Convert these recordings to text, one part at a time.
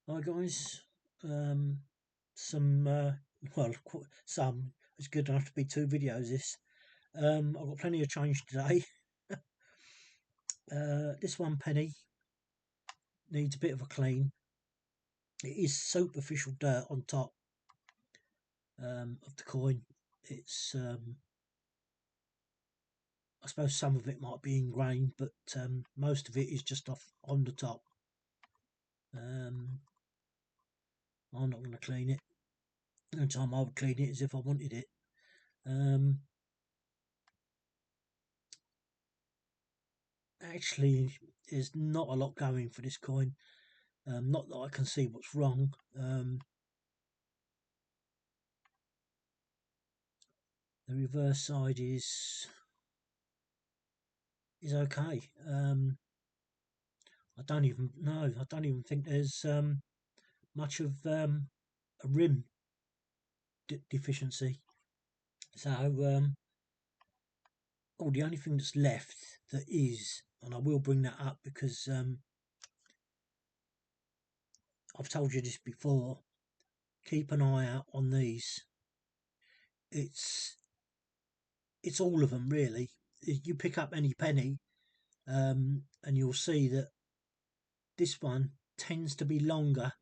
Hi guys, some, it's good enough to be 2 videos this. I've got plenty of change today. This 1 penny needs a bit of a clean. It is superficial dirt on top of the coin. It's I suppose some of it might be ingrained, but most of it is just off on the top. I'm not going to clean it. The only time I would clean it is if I wanted it. Actually, there's not a lot going for this coin. Not that I can see what's wrong. The reverse side is okay. I don't even know. I don't even think there's much of a rim deficiency. So, the only thing that's left that is, and I will bring that up because I've told you this before. Keep an eye out on these. It's all of them really. You pick up any penny, and you'll see that this one tends to be longer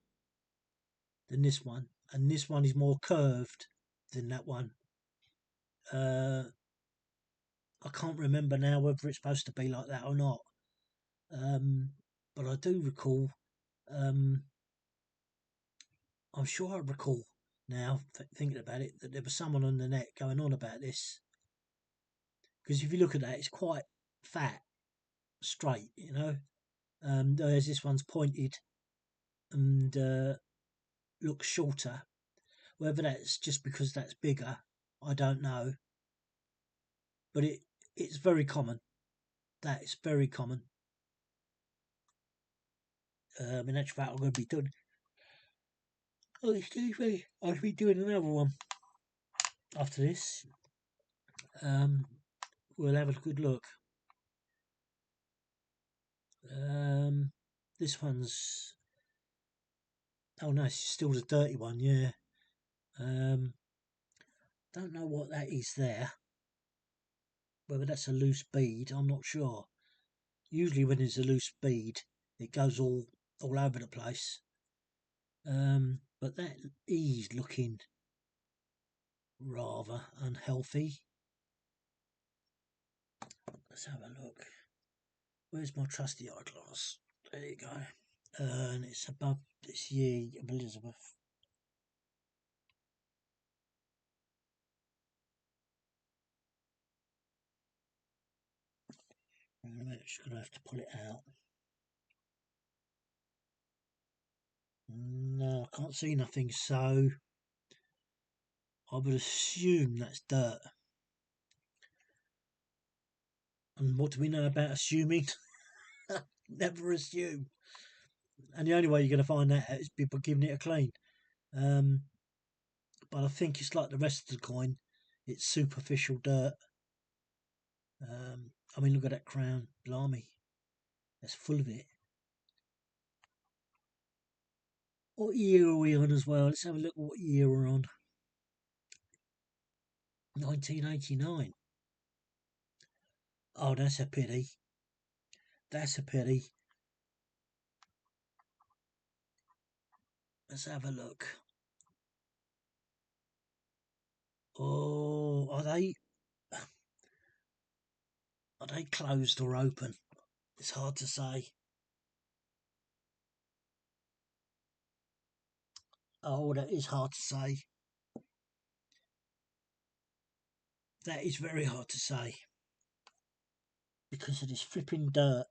than this one, and this one is more curved than that one. I can't remember now whether it's supposed to be like that or not, but I do recall. I'm sure I recall now, thinking about it, that there was someone on the net going on about this. Because if you look at that, it's quite fat, straight, whereas this one's pointed and looks shorter. Whether that's just because that's bigger, I don't know. But it's very common. That is very common. In actual fact, I'm going to be doing. Oh, excuse me. I'll be doing another one after this. We'll have a good look. This one's. Oh no, it's still the dirty one. Yeah. Don't know what that is there. Whether that's a loose bead, I'm not sure. Usually, when there's a loose bead, it goes all over the place. But that is looking rather unhealthy. Let's have a look. Where's my trusty eyeglass? There you go. And it's above this year of Elizabeth. I'm just going to have to pull it out. No, I can't see nothing, so I would assume that's dirt. And what do we know about assuming? Never assume. And the only way you're going to find that out is by giving it a clean. But I think it's like the rest of the coin. It's superficial dirt. I mean, look at that crown. Blimey. That's full of it. What year are we on as well? Let's have a look at what year we're on. 1989. Oh, that's a pity. That's a pity. Let's have a look. Oh, are they closed or open? It's hard to say. Oh, that is hard to say. That is very hard to say. Because of this flipping dirt.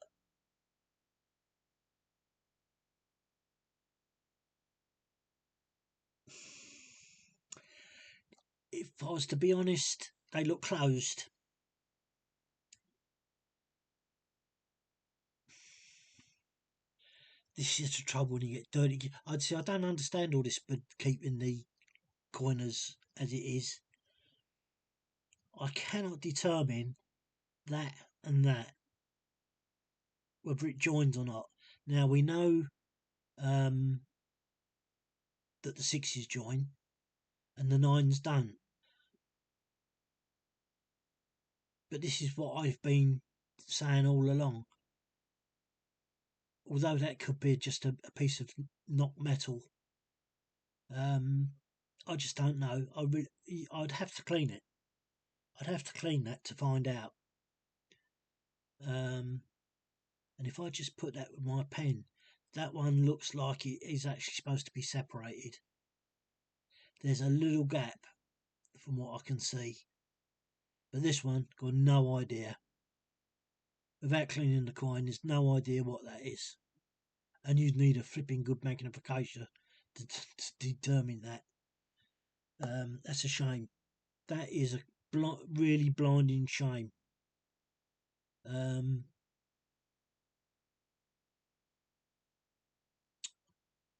If I was to be honest, they look closed. This is the trouble when you get dirty. I'd say I don't understand all this, but keeping the coin as it is. I cannot determine that and that, whether it joins or not. Now we know that the 6s join and the 9s don't. But this is what I've been saying all along. Although that could be just a piece of not metal, I just don't know. I'd have to clean it. I'd have to clean that to find out. And if I just put that with my pen, that one looks like it is actually supposed to be separated. There's a little gap from what I can see. But this one, got no idea. Without cleaning the coin, there's no idea what that is. And you'd need a flipping good magnification to determine that. That's a shame. That is a really blinding shame.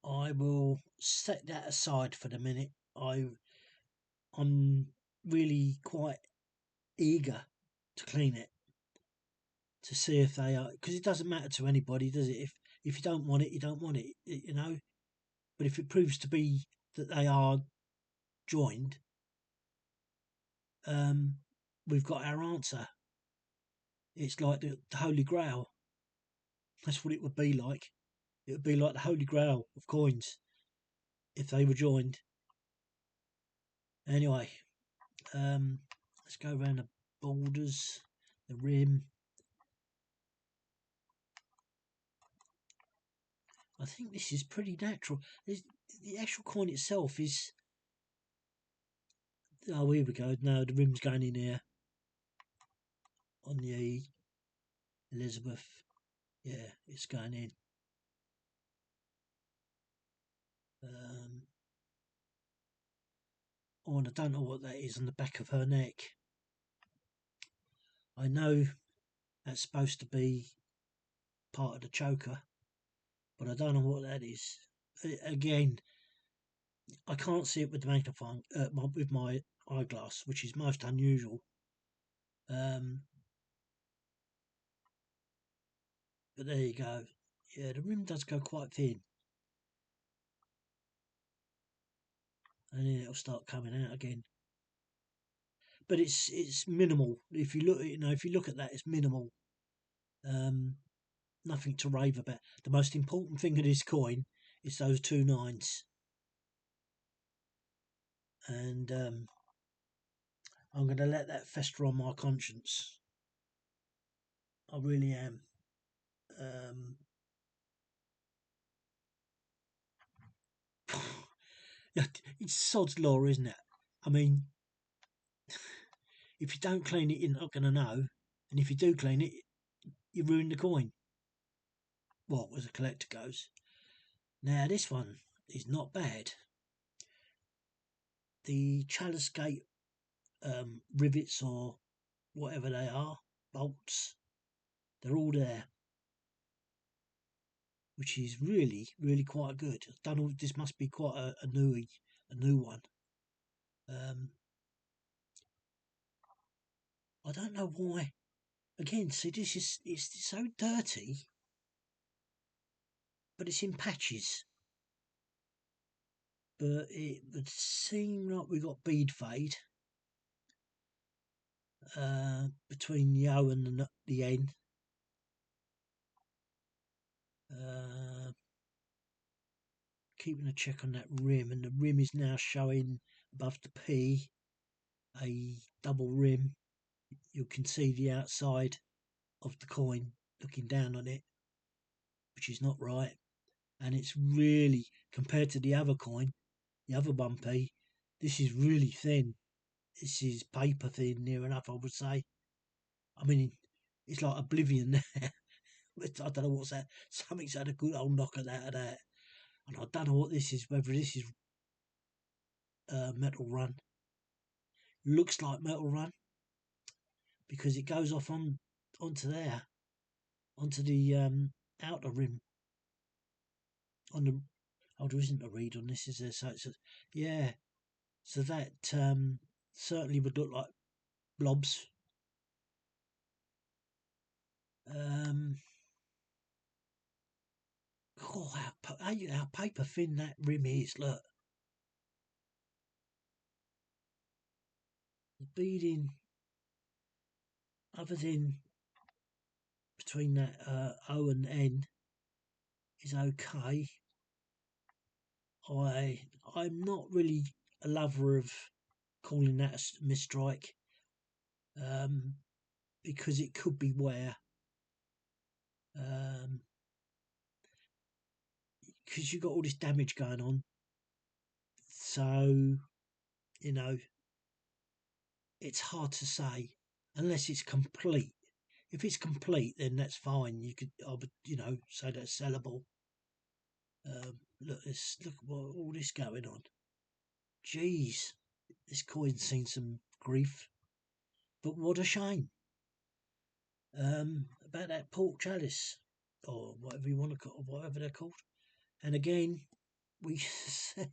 I will set that aside for the minute. I'm really quite eager to clean it to see if they are, because it doesn't matter to anybody, does it? If you don't want it, you don't want it, you know. But if it proves to be that they are joined, we've got our answer. It's like the Holy Grail. That's what it would be like. It would be like the Holy Grail of coins if they were joined. Anyway, let's go around the borders, the rim. I think this is pretty natural. The actual coin itself is... Oh, here we go. No, the rim's going in here. On the E. Elizabeth. Yeah, it's going in. Oh, and I don't know what that is on the back of her neck. I know that's supposed to be part of the choker, but I don't know what that is. Again, I can't see it with the magnifying with my eyeglass, which is most unusual. But there you go. Yeah, the rim does go quite thin, and then it'll start coming out again. But it's minimal. If you look, if you look at that, it's minimal. Nothing to rave about. The most important thing of this coin is those 2 9s, and I'm going to let that fester on my conscience. I really am. It's sod's law, isn't it? I mean, if you don't clean it, you're not going to know, and if you do clean it, you ruin the coin. Well, as a collector goes. Now, this one is not bad. The chalice gate rivets, or whatever they are, bolts, they're all there, which is really, really quite good. I don't know, this must be quite a new one. I don't know why. Again, see, it's so dirty, but it's in patches. But it would seem like we got bead fade between the O and the N. Keeping a check on that rim, and the rim is now showing above the P a double rim. You can see the outside of the coin looking down on it, which is not right. And it's really, compared to the other coin, the other 1p, this is really thin. This is paper thin, near enough, I would say. I mean, it's like oblivion there. I don't know what's that. Something's had a good old knock at that. And I don't know what this is, whether this is metal run. Looks like metal run, because it goes off onto there, onto the outer rim. On the... Oh, there isn't a read on this, is there? So it's yeah. So that certainly would look like blobs. Oh, how paper thin that rim is, look. beading, other than between that O and N, is okay. I'm not really a lover of calling that a mistrike, because it could be wear. Because you've got all this damage going on, so it's hard to say unless it's complete. If it's complete, then that's fine. I would, say that's sellable. Look at all this going on. Jeez, this coin's seen some grief, but what a shame. About that pork chalice, or whatever you want to call, whatever they're called. And again, we see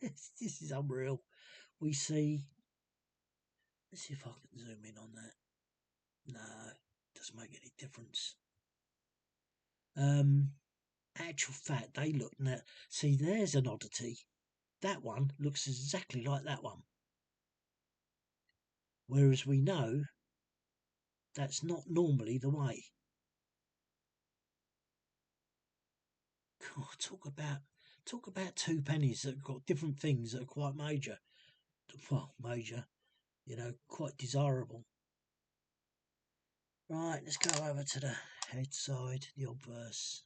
this is unreal. We see. Let's see if I can zoom in on that. No, doesn't make any difference. Actual fact, they look now. See, there's an oddity. That one looks exactly like that one. Whereas we know that's not normally the way. God, talk about two pennies that have got different things that are quite major. Well, major, quite desirable. Right, let's go over to the head side, the obverse.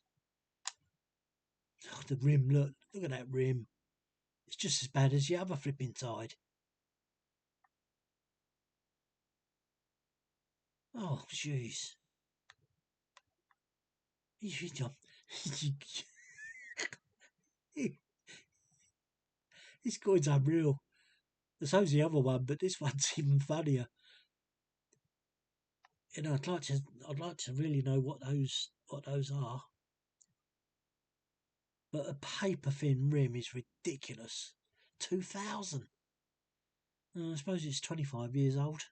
Oh, the rim, look at that rim. It's just as bad as the other flipping side. Oh, jeez. This coin's unreal. So's the other one, but this one's even funnier. I'd like to really know what those are. But a paper thin rim is ridiculous. 2000. I suppose it's 25 years old.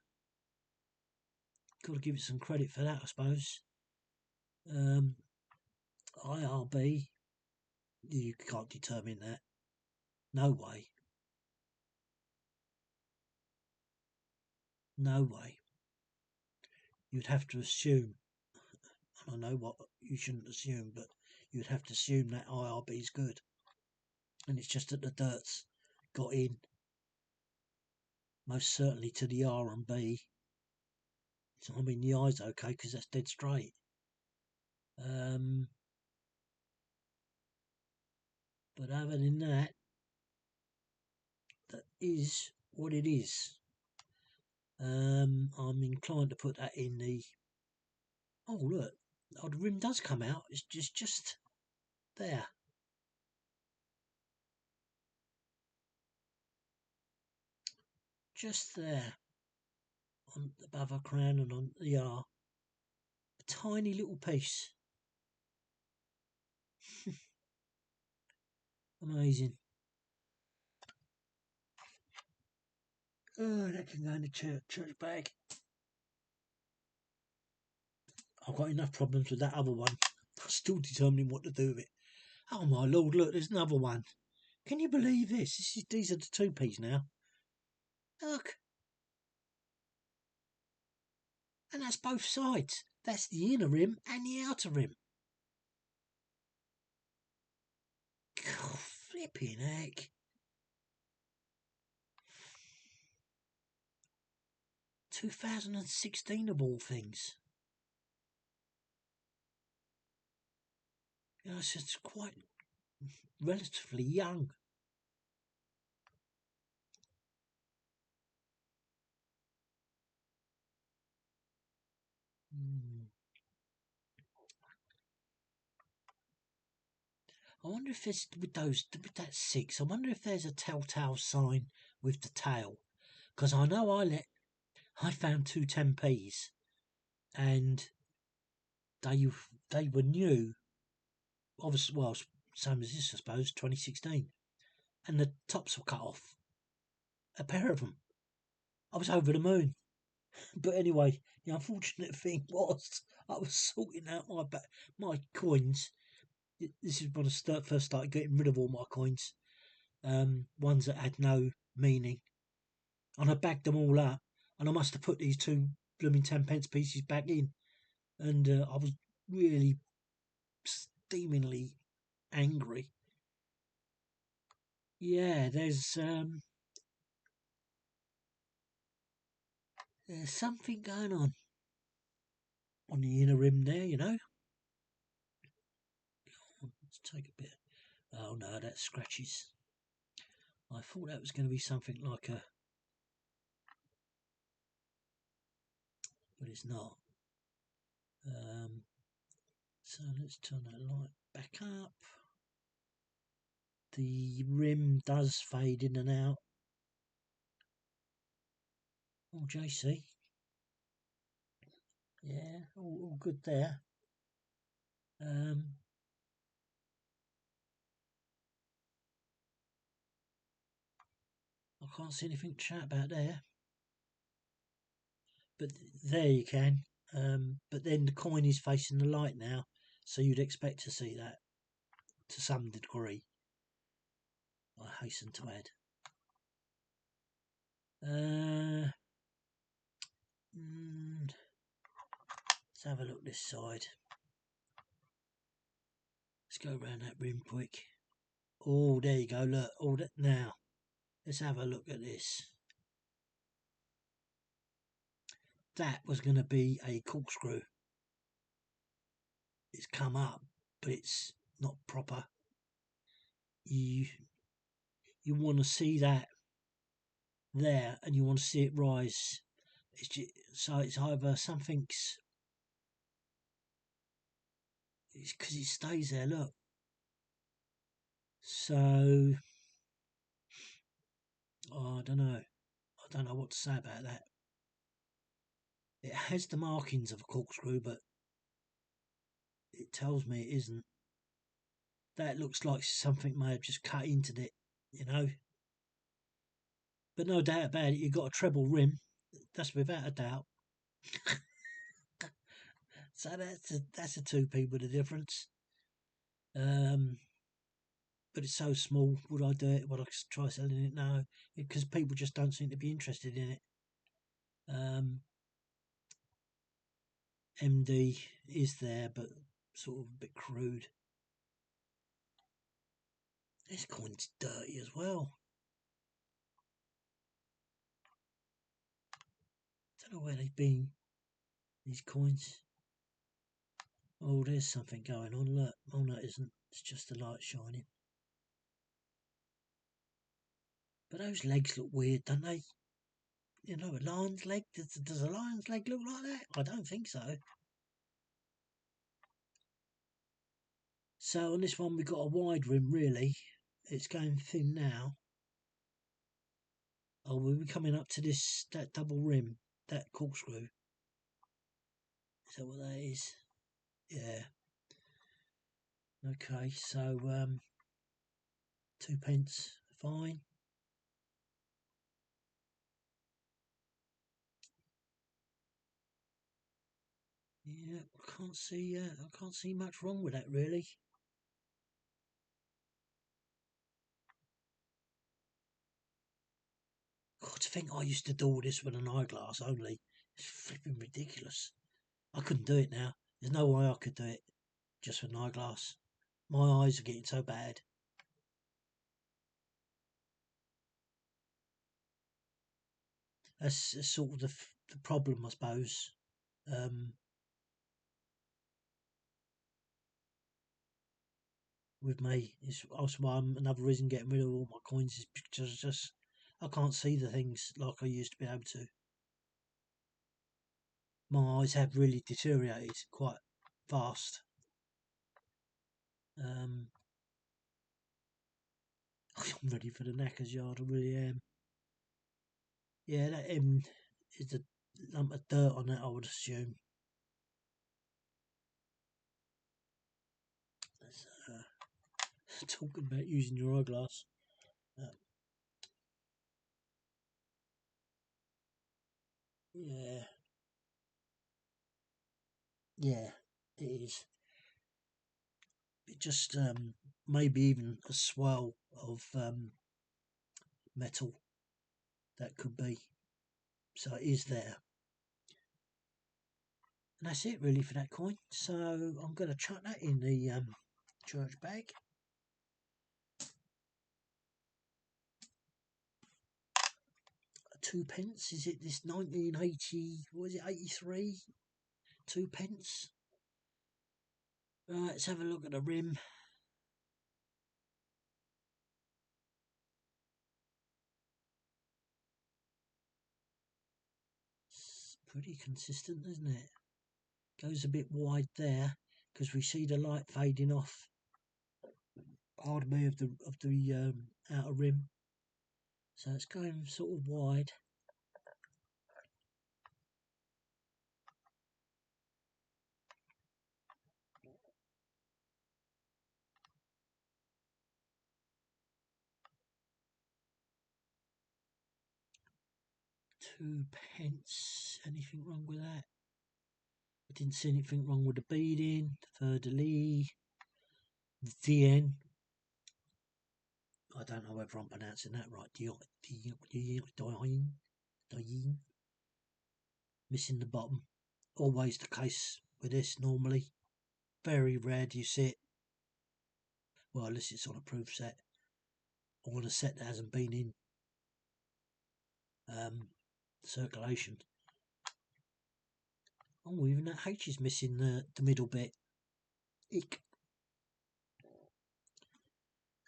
Got to give it some credit for that, I suppose. IRB, you can't determine that. No way. No way. You'd have to assume, I know what you shouldn't assume, but you'd have to assume that IRB is good. And it's just that the dirt's got in. Most certainly to the R and B. So, I mean, the I's okay because that's dead straight. But other than that, that is what it is. I'm inclined to put that in the. Oh look, the rim does come out. It's just there. Just there, on above her crown and on the R. A tiny little piece. Amazing. Oh, that can go in the church bag. I've got enough problems with that other one. I'm still determining what to do with it. Oh my lord, look, there's another one. Can you believe this? These are the 2p's now. Look. And that's both sides. That's the inner rim and the outer rim. God, flipping heck. 2016 of all things. It's quite relatively young. I wonder if there's with that 6. I wonder if there's a telltale sign with the tail, because I know I found 2 10p's, and they were new. Obviously, well, same as this, I suppose, 2016, and the tops were cut off. A pair of them. I was over the moon. But anyway, the unfortunate thing was I was sorting out my coins. This is when I first started getting rid of all my coins, ones that had no meaning, and I bagged them all up. and I must have put these two blooming 10p pieces back in, and I was really steamingly angry. Yeah, there's something going on the inner rim there, you know. Let's take a bit. Oh no, that scratches. I thought that was going to be something like a, but it's not. So let's turn that light back up. The rim does fade in and out. Oh, JC. Yeah, all good there. I can't see anything to chat about there. But there you can. But then the coin is facing the light now, so you'd expect to see that to some degree, I hasten to add. Let's have a look this side. Let's go around that rim quick. Oh, there you go, look. Oh, that now. Let's have a look at this. That was going to be a corkscrew. It's come up, but it's not proper. You want to see that there, and you want to see it rise. It's just, so it's either something's. It's because it stays there. Look. So oh, I don't know. I don't know what to say about that. It has the markings of a corkscrew, but it tells me it isn't. That looks like something may have just cut into it, you know. But no doubt about it, you've got a treble rim. That's without a doubt. So that's a 2p with a difference. But it's so small. Would I do it? Would I try selling it? No, because people just don't seem to be interested in it. MD is there, but sort of a bit crude. This coin's dirty as well. Don't know where they've been, these coins. Oh, there's something going on. Look, oh no, it isn't. It's just the light shining. But those legs look weird, don't they? You know, a lion's leg. Does a lion's leg look like that? I don't think so. So on this one, we've got a wide rim, really. It's going thin now. Oh, we'll be coming up to that double rim, that corkscrew. Is that what that is? Yeah. Okay, so 2p, fine. Yeah, I can't see much wrong with that really. God, to think I used to do all this with an eyeglass only. It's flipping ridiculous. I couldn't do it now. There's no way I could do it just with an eyeglass. My eyes are getting so bad. That's sort of the problem, I suppose. With me, it's also why another reason getting rid of all my coins is because just I can't see the things like I used to be able to. My eyes have really deteriorated quite fast. I'm ready for the knackers yard, I really am. Yeah, that is a lump of dirt on that, I would assume. That's, talking about using your eyeglass. Yeah. Yeah, it is. It just maybe even a swell of metal. That could be. So it is there. And that's it really for that coin. So I'm going to chuck that in the church bag. £2. Is it this 1980? What is it? 83? £2. Right, let's have a look at the rim. It's pretty consistent, isn't it? Goes a bit wide there because we see the light fading off. Pardon me, of the outer rim. So it's going sort of wide. £2. Anything wrong with that? I didn't see anything wrong with the beading. Fleur de lis. Dien. I don't know whether I'm pronouncing that right. Dien. Missing the bottom. Always the case with this normally. Very rare do you see it. Well, unless it's on a proof set. Or on a set that hasn't been in circulation. Oh, even that H is missing the middle bit. Ick.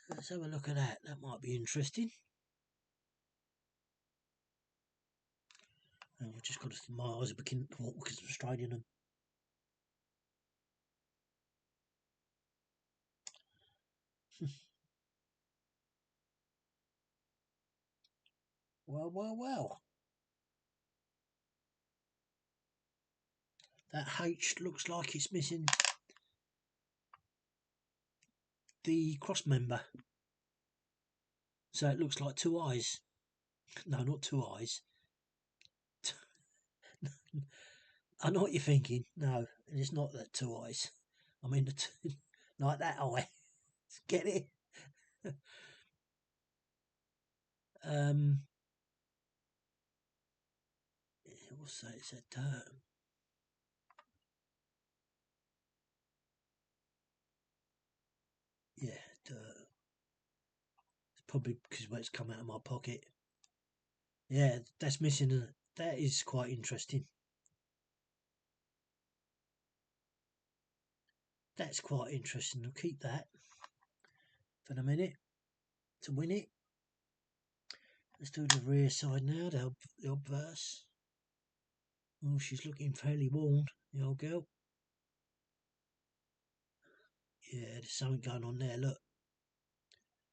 Let's have a look at that. That might be interesting. And I've just got to, my eyes are beginning to walk because I'm straining them. Well. That H looks like it's missing the cross member. So it looks like two eyes. No, not two eyes. I know what you're thinking. No, it's not that two eyes. I mean, like that eye. Get it? What's that? It's a dirt. Yeah, dirt. It's probably because it's come out of my pocket. Yeah, that's missing. That is quite interesting. That's quite interesting. I'll keep that for the minute to win it. Let's do the rear side now, the obverse. Oh, she's looking fairly worn, the old girl. Yeah, there's something going on there, look.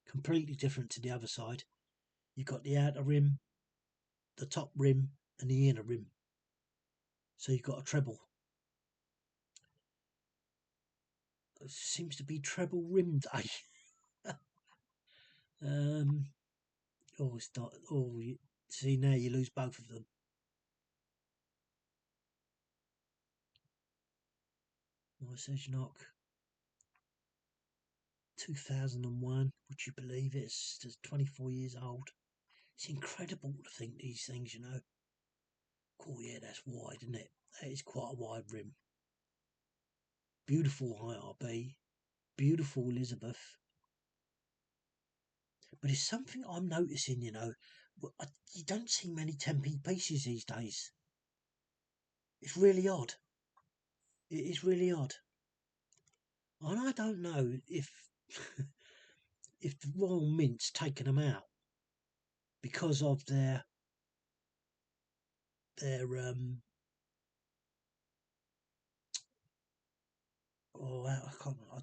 Completely different to the other side. You've got the outer rim, the top rim, and the inner rim. So you've got a treble. It seems to be treble rim day. It's not. See, now you lose both of them. What's Edge Knock? 2001, would you believe it? It's 24 years old. It's incredible to think these things, you know. Oh yeah, that's wide, isn't it? That is quite a wide rim. Beautiful IRB, beautiful Elizabeth. But it's something I'm noticing, you know. You don't see many 10p pieces these days. It's really odd. It is really odd. And I don't know if if the Royal Mint's taken them out because of their I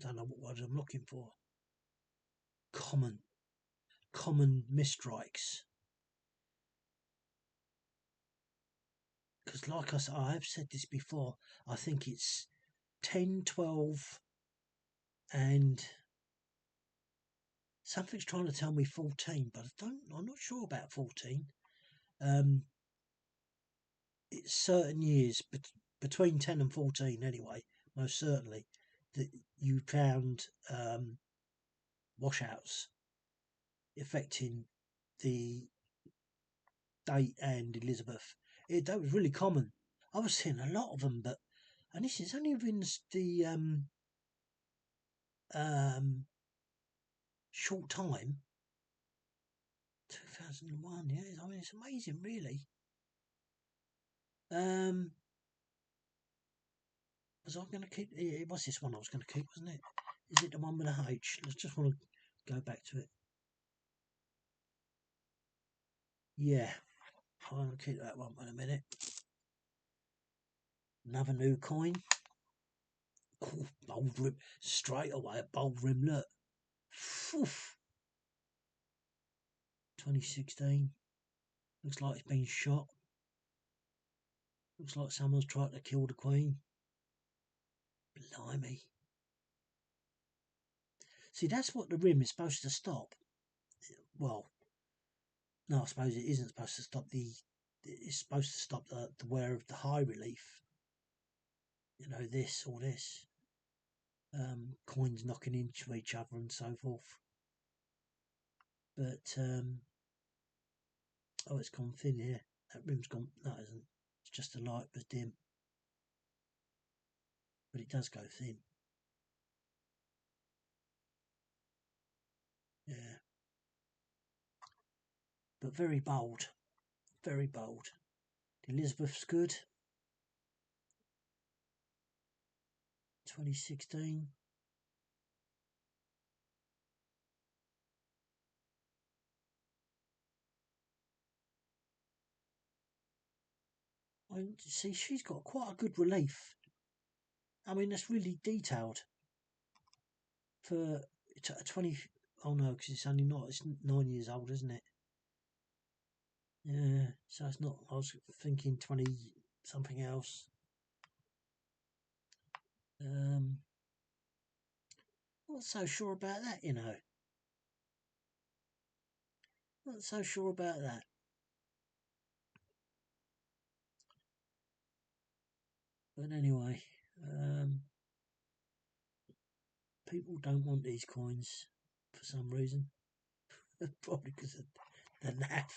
don't know what word I'm looking for. Common misstrikes. Because like I have said this before, I think it's 10, 12 and something's trying to tell me 14, but I'm not sure about 14. It's certain years, between 10 and 14 anyway, most certainly, that you found washouts affecting the date and Elizabeth. That was really common. I was seeing a lot of them, and this is only within the short time. 2001, yeah. I mean, it's amazing, really. Was I going to keep? It was this one I was going to keep, wasn't it? Is it the one with a H? Let's just want to go back to it. Yeah, I'm going to keep that one in a minute. Another new coin. Ooh, bold rim. Straight away, a bold rim, look. Oof. 2016. Looks like it's been shot. Looks like someone's tried to kill the Queen. Blimey. See, that's what the rim is supposed to stop. Well, no, I suppose it isn't supposed to stop it's supposed to stop the wear of the high relief. You know, this or this. Coins knocking into each other and so forth. But, oh, it's gone thin here. That rim's gone, no, it isn't. It's just the light was dim. But it does go thin. Yeah. But very bold. Very bold. Elizabeth's good. 2016. I see she's got quite a good relief. I mean, that's really detailed for a 20. Oh no, because it's only not. It's 9 years old, isn't it? Yeah, so it's not. I was thinking 20 something else. Not so sure about that, you know. Not so sure about that. But anyway, people don't want these coins for some reason. Probably because of the naff.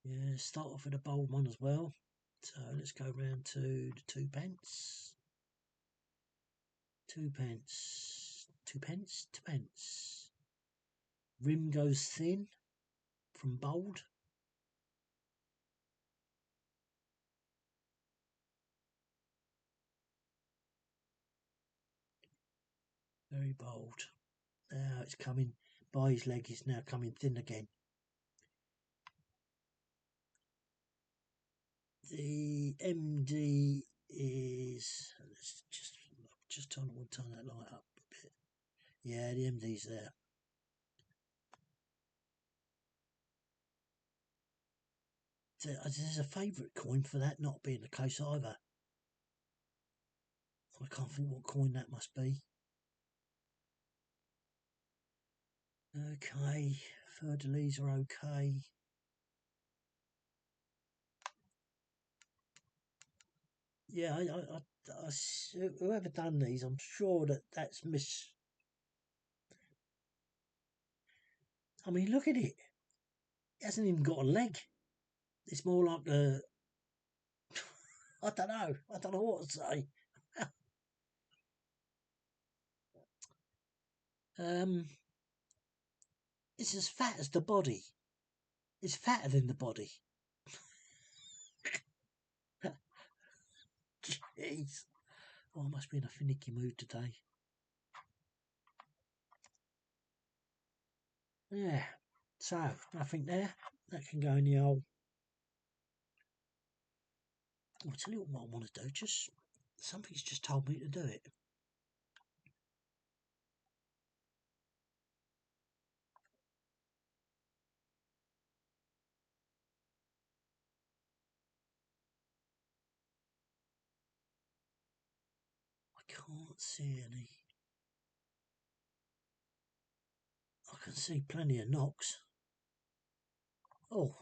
Yeah, start off with a bold one as well. So let's go round to the 2p. 2p. 2p. 2p. Rim goes thin from bold. Very bold. Now it's coming. By his leg is now coming thin again. The MD is. Let's just turn that light up a bit. Yeah, the MD's there. There's a favourite coin for that not being the case either. I can't think what coin that must be. Okay, Fer-de-Lys are okay. Yeah, whoever done these, I'm sure that's miss. I mean, look at it. It hasn't even got a leg. It's more like a. I don't know. I don't know what to say. It's as fat as the body. It's fatter than the body. Jeez. Oh, I must be in a finicky mood today. Yeah. So, nothing there. That can go in the old. I'll tell you what I want to do. Something's just told me to do it. I can't see any. I can see plenty of knocks. Oh.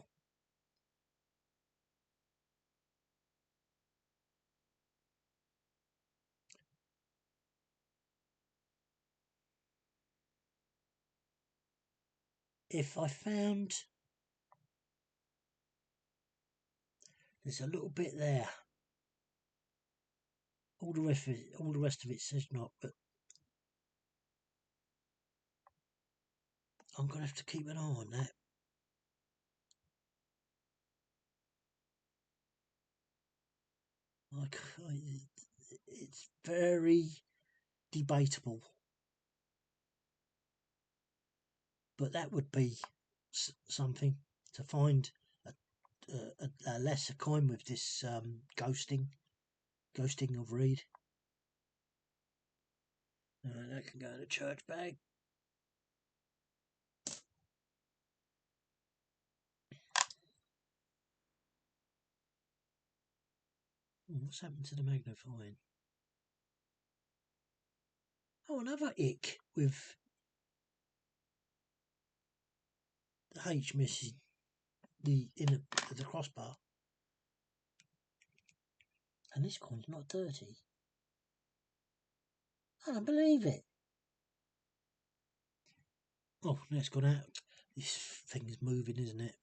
If I found There's a little bit there. All the rest of it says not, but I'm gonna have to keep an eye on that. Like, it's very debatable, but that would be something to find a lesser coin with this ghosting of Reed. That can go in a church bag. What's happened to the magnifying? Oh, another ick with the H missing the inner of the crossbar. And this coin's not dirty. I don't believe it. Oh, now it's gone out. This thing's moving, isn't it?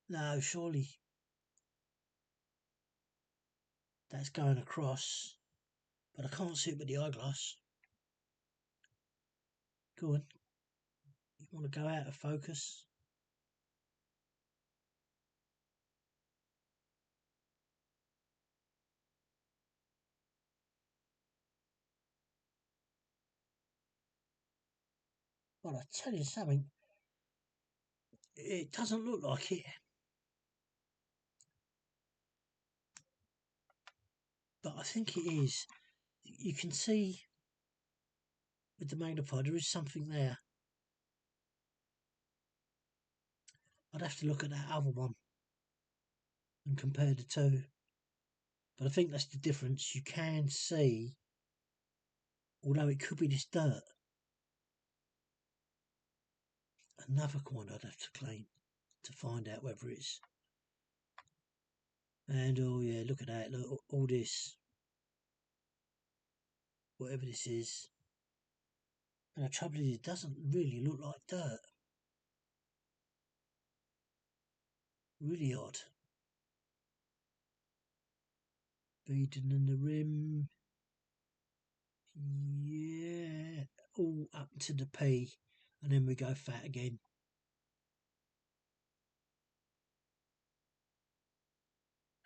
No, surely that's going across, but I can't see it with the eyeglass. Go on. You want to go out of focus? Well, I tell you something. It doesn't look like it. But I think it is. You can see with the magnifier there is something there. I'd have to look at that other one and compare the two. But I think that's the difference. You can see, although it could be this dirt. Another coin I'd have to clean to find out whether it's. And oh yeah, look at that. Look, all this. Whatever this is. And the trouble is, it doesn't really look like dirt. Really odd. Beading in the rim. Yeah. All up to the P. And then we go fat again.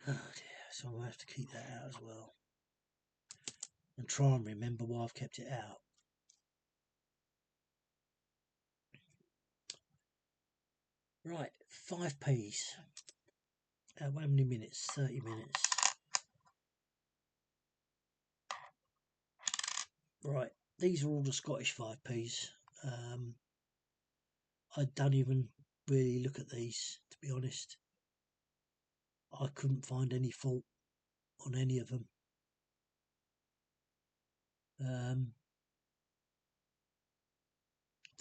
Oh dear. So I'll have to keep that out as well. And try and remember why I've kept it out. Right. 5p's. How many minutes? 30 minutes. Right, these are all the Scottish 5p's. I don't even really look at these, to be honest. I couldn't find any fault on any of them.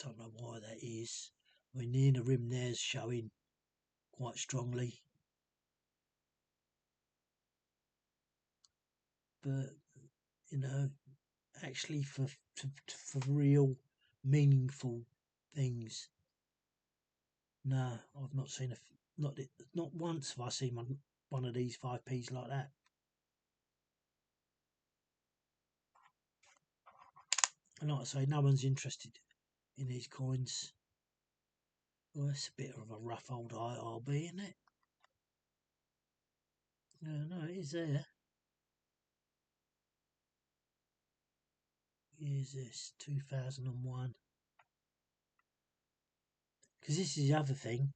Don't know why that is. I mean, the inner rim there's showing quite strongly. But, you know, actually for real meaningful things, no, I've not seen not once have I seen one of these 5p's like that. And like I say, no one's interested in these coins. Well, it's a bit of a rough old IRB, isn't it? No, it is there. Here's this 2001. Because this is the other thing.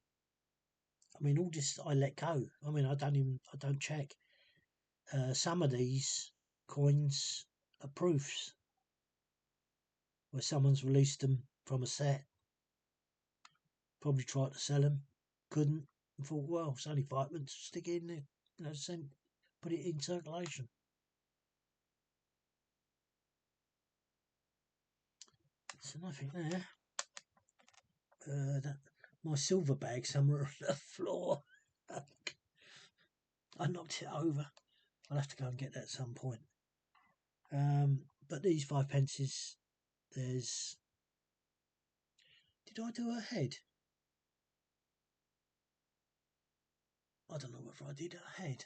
I mean, all this I let go. I mean, I don't check. Some of these coins are proofs where someone's released them from a set. Probably tried to sell them, couldn't, and thought, well, it's only 5 minutes, stick it in there, put it in circulation. So nothing there. My silver bag somewhere on the floor. I knocked it over. I'll have to go and get that at some point. But these 5 pences, there's. Did I do a head? I don't know whether I did ahead.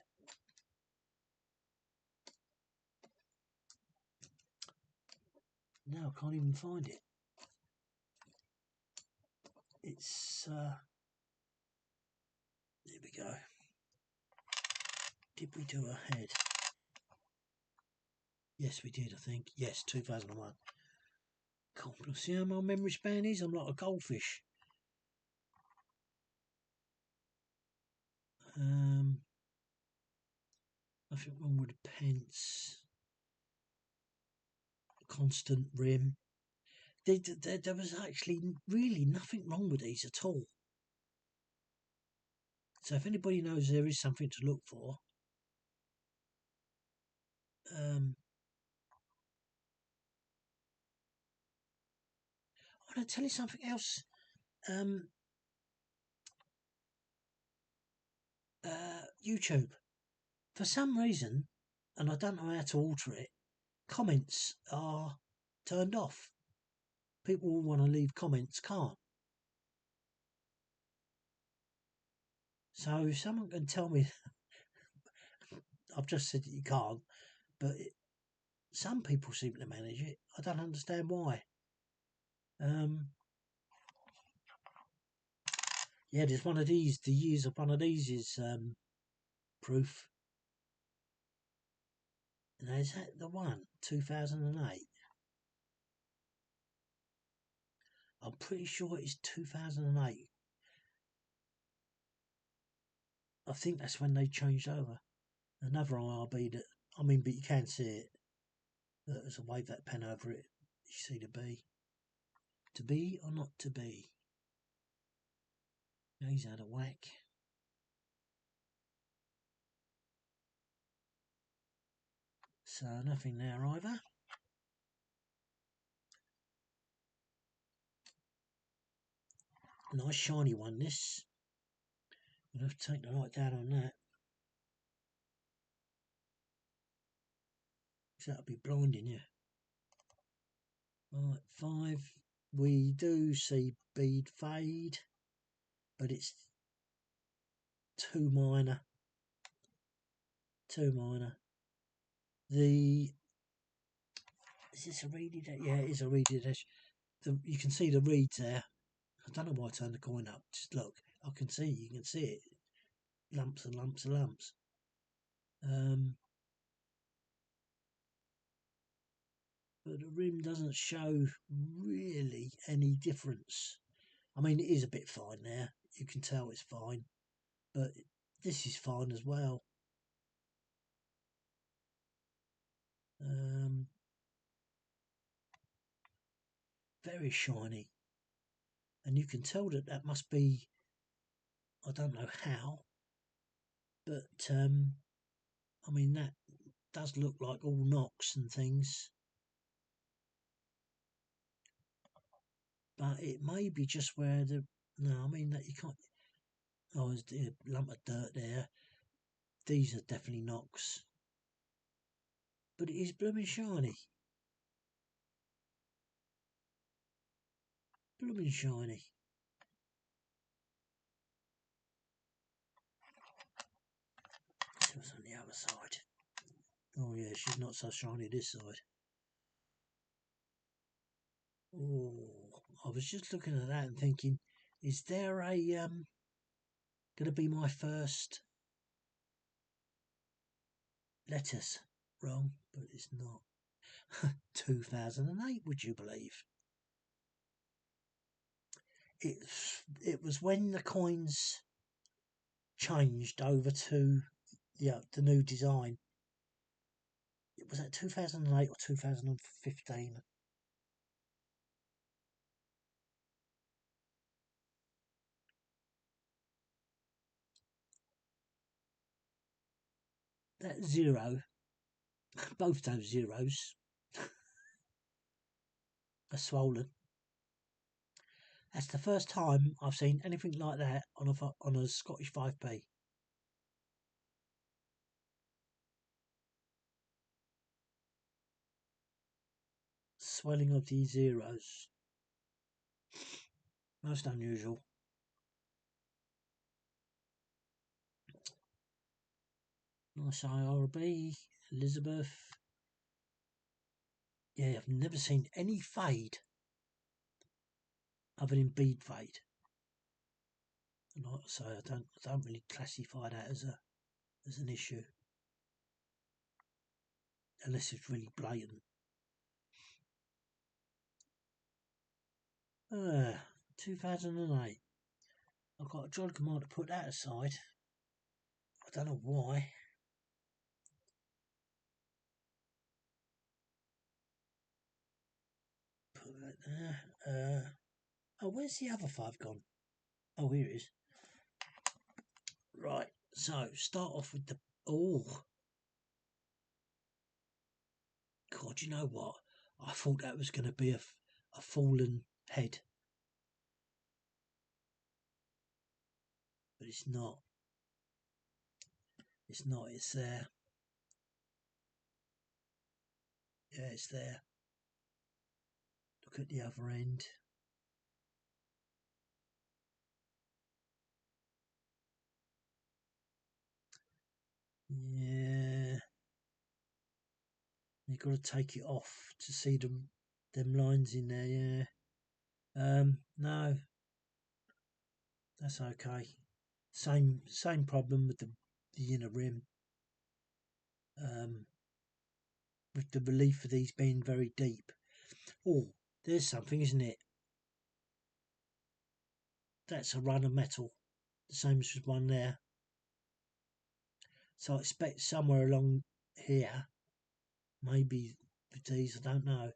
Now I can't even find it. It's there we go. Did we do ahead? Yes, we did, I think. Yes, 2001. God, see how my memory span is? I'm like a goldfish. Nothing wrong with the pence. Constant rim. There was actually really nothing wrong with these at all. So if anybody knows there is something to look for, I want to tell you something else. YouTube. For some reason, and I don't know how to alter it, comments are turned off. People who want to leave comments can't. So if someone can tell me, I've just said that you can't, but some people seem to manage it. I don't understand why. Yeah, there's one of these. The years of one of these is proof. Now, is that the one? 2008? I'm pretty sure it's 2008. I think that's when they changed over. Another IRB that, I mean, but you can see it. As I wave that pen over it, you see the B. To be or not to be? Now he's had a whack. So nothing there either. Nice shiny one this. You'll have to take the light down on that. So that'll be blinding you. Right, 5. We do see bead fade, but it's too minor. Too minor. Is this a reedy dash? Yeah, it is a reedy dash. You can see the reeds there. I don't know why I turned the coin up. Just look. You can see it. Lumps and lumps and lumps. But the rim doesn't show really any difference. I mean, it is a bit fine there. You can tell it's fine. But this is fine as well. Very shiny. And you can tell that must be, I don't know how, but I mean, that does look like all knocks and things. But it may be just where no, I mean, that you can't, oh, there's a lump of dirt there. These are definitely knocks. But it is blooming shiny. Blooming shiny. See what's on the other side. Oh yeah, she's not so shiny this side. Oh, I was just looking at that and thinking, is there a going to be my first letters? Wrong, but it's not. 2008, would you believe? It was when the coins changed over to the new design. It was at 2008 or 2015. That zero, both those zeros are swollen. That's the first time I've seen anything like that on a Scottish 5p. Swelling of the zeros. Most unusual. Nice IRB, Elizabeth. Yeah, I've never seen any fade other than bead fade. And like I say, I don't really classify that as an issue unless it's really blatant. 2008. I've got a jolly command to put that aside. I don't know why. Put that there. Oh, where's the other 5 gone? Oh, here it is. Right, so start off with the... Oh. God, you know what? I thought that was going to be a fallen head. But it's not. It's not, it's there. Yeah, it's there. Look at the other end. Yeah. You've got to take it off to see them lines in there, yeah. No. That's okay. Same problem with the inner rim. With the relief of these being very deep. Oh, there's something, isn't it? That's a run of metal. The same as one there. So I expect somewhere along here, maybe with these, I don't know.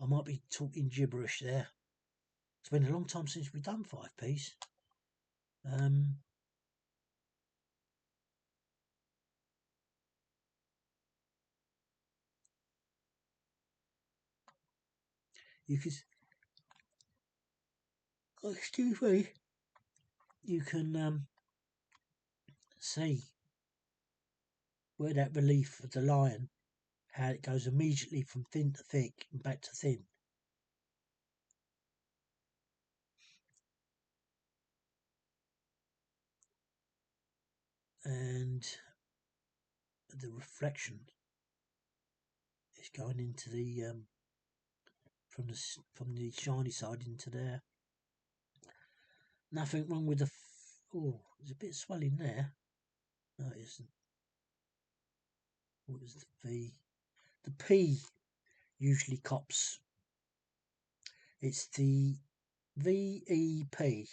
I might be talking gibberish there. It's been a long time since we've done 5p's. You can, excuse me, you can see where that relief of the lion, how it goes immediately from thin to thick and back to thin. And the reflection is going into the from the shiny side into there. Nothing wrong with the. Oh, there's a bit of swelling there. No, it isn't. What was the V? The P usually cops. It's the VEP.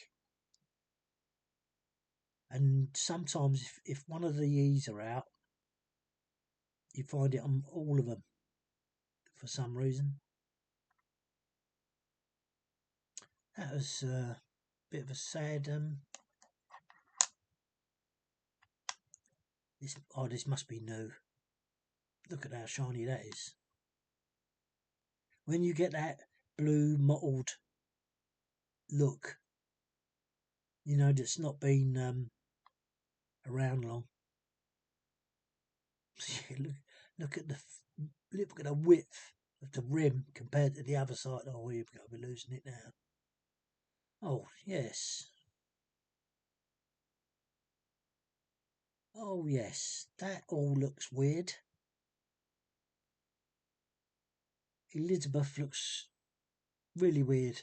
And sometimes if one of the E's are out, you find it on all of them for some reason. That was a bit of a sad. This must be new. Look at how shiny that is. When you get that blue mottled look, you know that's not been around long. look at the width of the rim compared to the other side. Oh, here we go. We're losing it now. Oh yes. Oh yes. That all looks weird. Elizabeth looks really weird.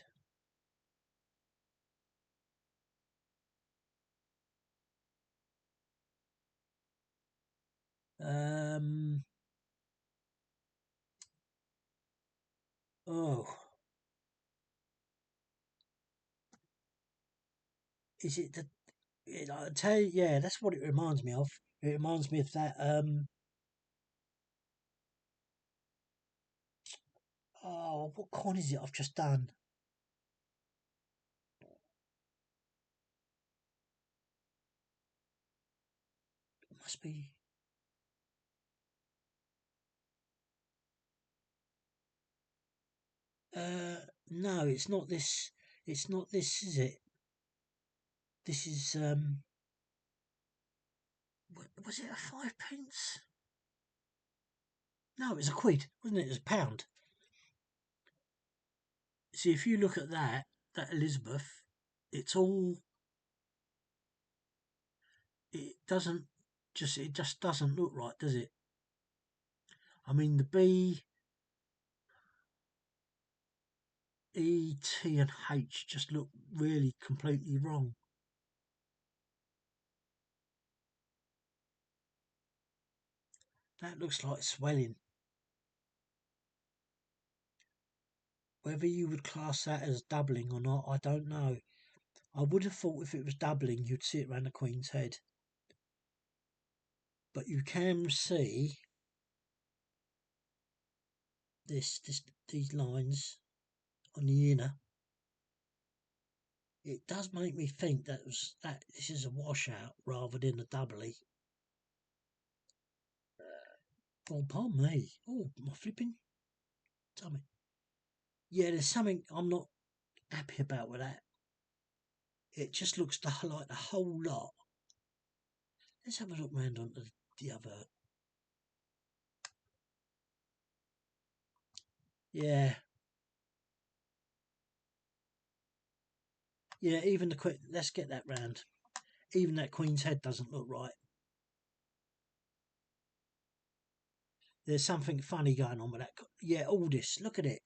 Oh, is it the? I tell you, yeah, that's what it reminds me of. It reminds me of that. Oh, what coin is it I've just done? It must be. No, it's not this. It's not this, is it? This is was it a 5p? No, it was a quid, wasn't it? It was a pound. See, if you look at that Elizabeth, it's all. It doesn't. it just doesn't look right, does it? I mean, the B, E, T and H just look really completely wrong. That looks like swelling. Whether you would class that as doubling or not, I don't know. I would have thought if it was doubling, you'd see it around the Queen's head. But you can see these lines on the inner. It does make me think that this is a washout rather than a doubly. Oh, pardon me. Oh, my flipping tummy. Yeah, there's something I'm not happy about with that. It just looks like the whole lot. Let's have a look round onto the other. Yeah. Yeah, even the let's get that round. Even that Queen's head doesn't look right. There's something funny going on with that. Yeah, all this. Look at it.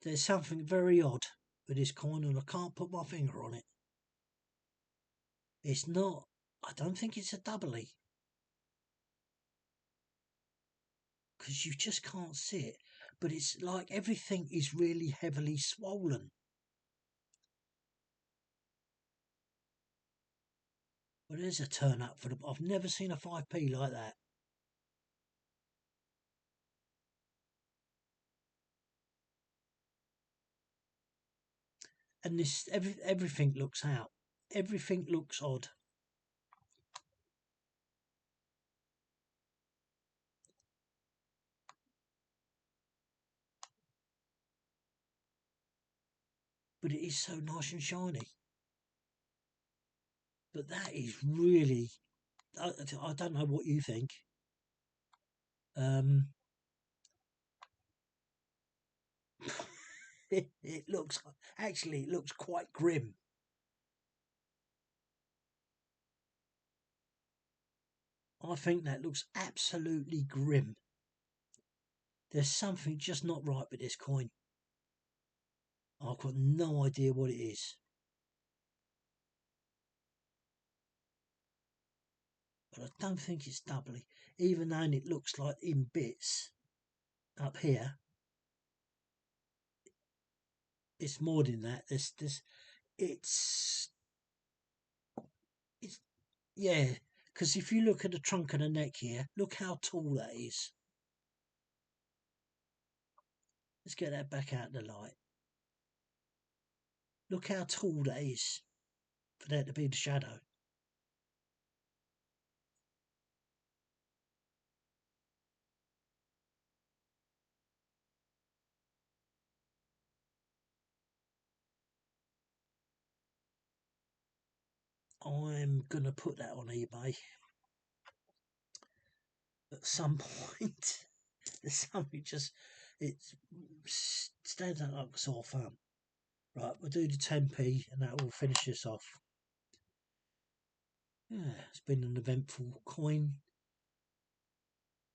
There's something very odd with this coin, and I can't put my finger on it. It's not. I don't think it's a doubly, because you just can't see it. But it's like everything is really heavily swollen. Well, there's a turn up for the. I've never seen a 5p like that. And this everything looks out. Everything looks odd. But it is so nice and shiny. But that is really. I don't know what you think. It looks actually it looks quite grim. I think that looks absolutely grim. There's something just not right with this coin. I've got no idea what it is. But I don't think it's doubly. Even though it looks like in bits up here, it's more than that. It's yeah. Because if you look at the trunk and the neck here, look how tall that is. Let's get that back out of the light. Look how tall that is for that to be the shadow. I'm going to put that on eBay at some point. There's something just, it stands out like a sore thumb. Right, we'll do the 10p and that will finish this off. Yeah, it's been an eventful coin.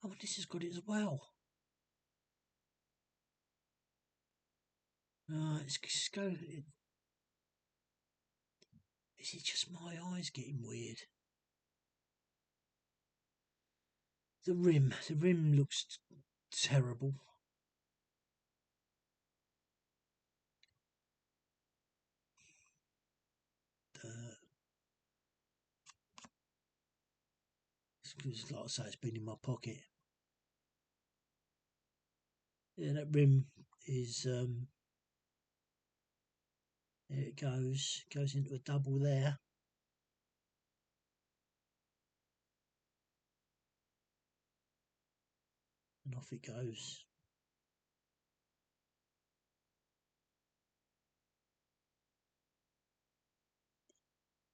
Oh, this has got it as well. It's going. Is it just my eyes getting weird? The rim looks terrible. It's like I say, it's been in my pocket. Yeah, that rim is there it goes into a double there, and off it goes.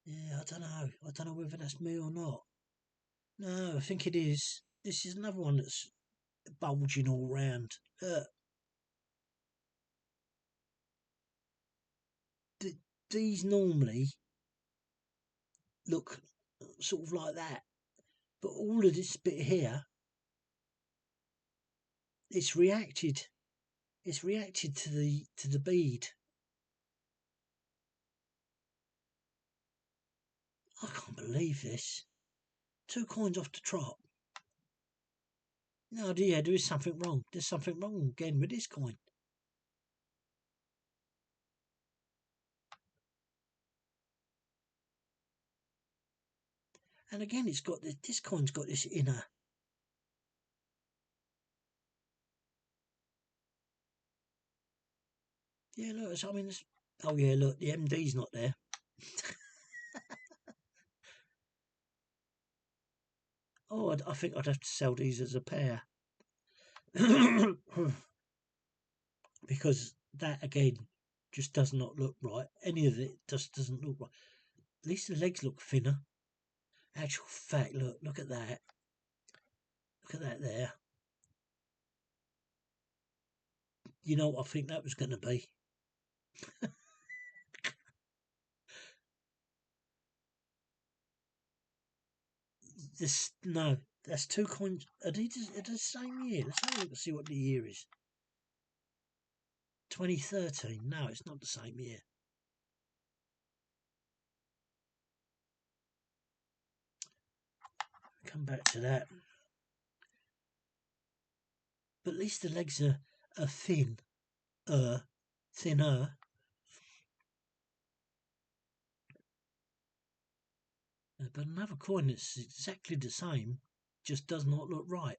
Yeah, I don't know whether that's me or not. No, I think it is. This is another one that's bulging all round. These normally look sort of like that. But all of this bit here, it's reacted. It's reacted to the bead. I can't believe this. 2 coins off the trot. No, yeah, there is something wrong. There's something wrong again with this coin. And again, it's got this coin's got this inner. Yeah, look, I mean, oh yeah, look, the MD's not there. Oh, I think I'd have to sell these as a pair. Because that, again, just does not look right. Any of it just doesn't look right. At least the legs look thinner. Actual fact, look at that. Look at that there. You know what I think that was going to be? No, that's 2 coins. Are they the same year? Let's have a look and see what the year is. 2013. No, it's not the same year. Come back to that. But at least the legs are thinner. But another coin that's exactly the same just does not look right.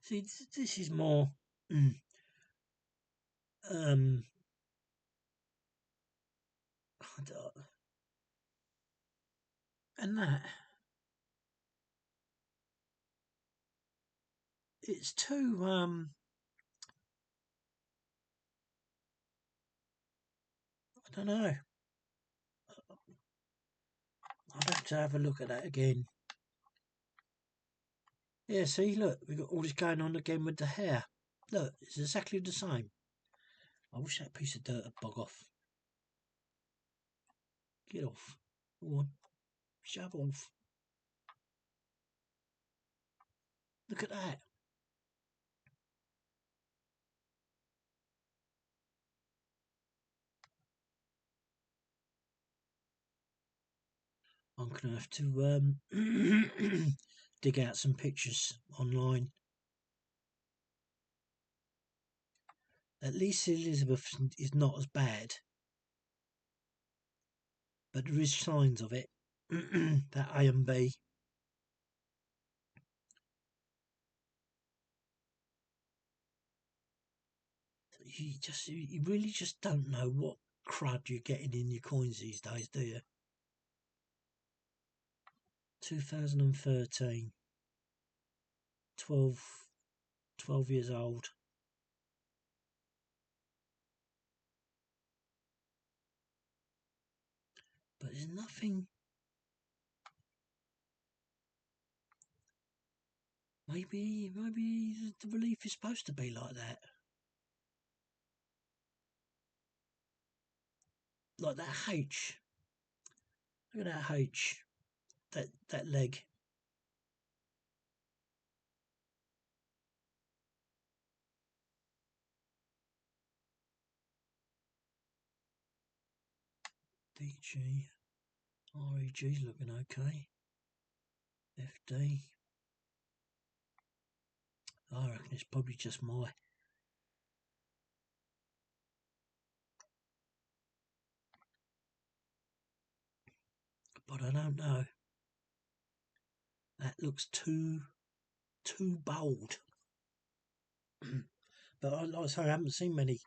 See, this is more and that it's too I don't know. I'd have to have a look at that again. Yeah, see, look, we've got all this going on again with the hair. Look, it's exactly the same. I wish that piece of dirt had bog off. Get off. Go on. Shove off. Look at that. I'm going to have to dig out some pictures online. At least Elizabeth is not as bad. But there is signs of it. That A and B. You really just don't know what crud you're getting in your coins these days, do you? 2013. 12 years old. But there's nothing. Maybe the relief is supposed to be like that. Like that H. Look at that H. That leg. DG. REG's looking okay. FD. I reckon it's probably just my. But I don't know. That looks too bold. But like I say, I haven't seen many.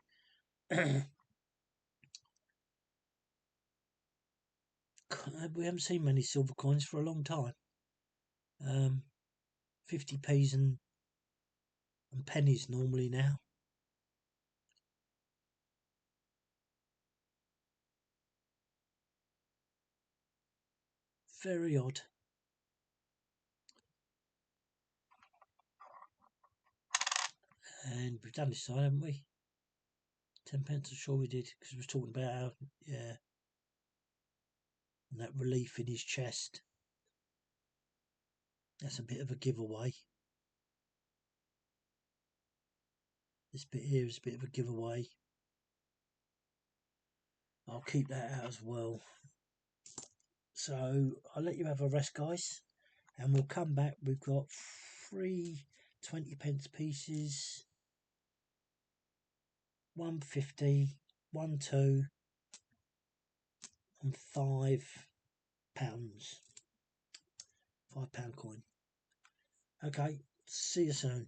We haven't seen many silver coins for a long time. 50p's and pennies normally now. Very odd. And we've done this side, haven't we? 10 pence, I'm sure we did, because we was talking about how, yeah, and that relief in his chest. That's a bit of a giveaway. This bit here is a bit of a giveaway. I'll keep that out as well. So I'll let you have a rest, guys, and we'll come back. We've got 3 20 pence pieces, 1.50, 1, 2, and £5. £5 coin. Okay, see you soon.